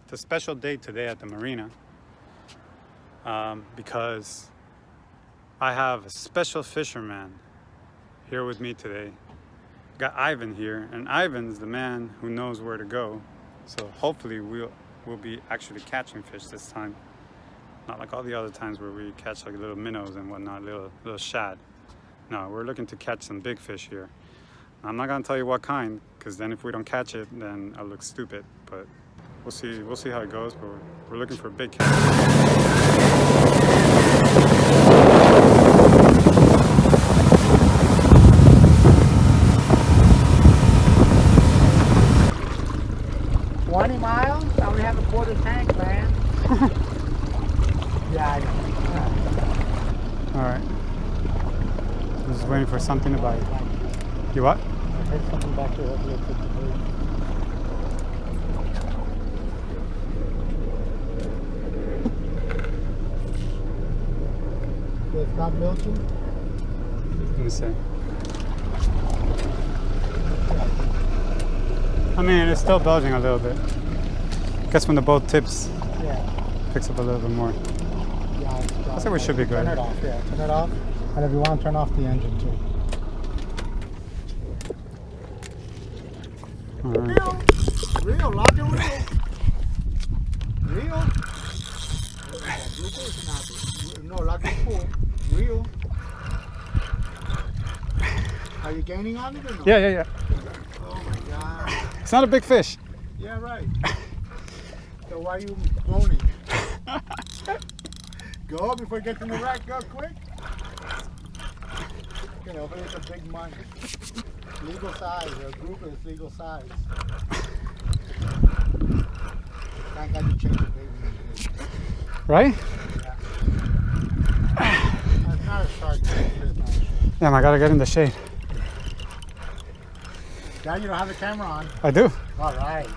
It's a special day today at the marina because I have a special fisherman here with me today. Got Ivan here, and Ivan's the man who knows where to go. So hopefully we'll be actually catching fish this time. Not like all the other times where we catch like little minnows and whatnot, little shad. No, we're looking to catch some big fish here. I'm not gonna tell you what kind, because then if we don't catch it, then I'll look stupid. But we'll see how it goes. But we're looking for a big catch. 20 miles? I only have a quarter tank, man. Yeah. All right. Just waiting for something to bite. You what? I heard something back there. Hopefully it's the bird. Did it stop milking? Let me see. I mean, it's still bulging a little bit. Guess when the boat tips, picks up a little bit more. Yeah, I think we should be good. Turn it off, yeah. Turn it off. And if you want, turn off the engine too. All right. Real, lock it real. No, lock it full. Real. Are you gaining on it or no? Yeah. Oh my God. It's not a big fish. Yeah, right. So why are you moaning? Go before you get to the wreck. Go quick. You know, but it's a big money. Legal size. A grouper is legal size. Thank God you changed it, baby. Right? Yeah. That's not a shark. Damn, I gotta get in the shade. Now you don't have the camera on. I do. All right.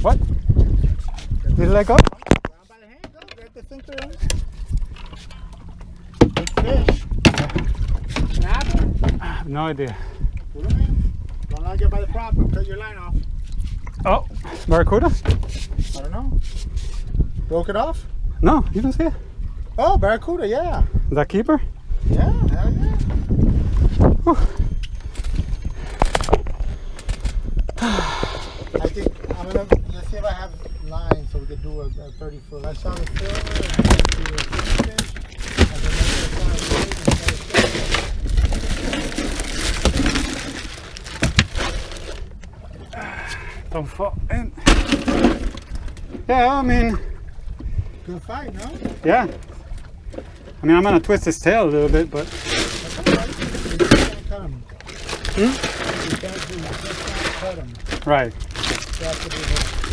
What? Did it let go? Down by the hand, go. Get the sinker in. Big fish. Snap it? I have no idea. Put them in. Don't let it get by the prop and cut your line off. Oh, Barracuda? I don't know. Broke it off? No, you don't see it. Oh, Barracuda, yeah. Is that keeper? Yeah, hell yeah. Whew. I think let's see if I have lines so we could do a 30 foot. I saw the silver and do a fish and then Don't fall in. Yeah, I mean. good fight, no? Yeah. I mean, I'm gonna twist his tail a little bit, but. That's all right. You can't cut him. Hmm? You just can't cut him. Right. So that's what we do.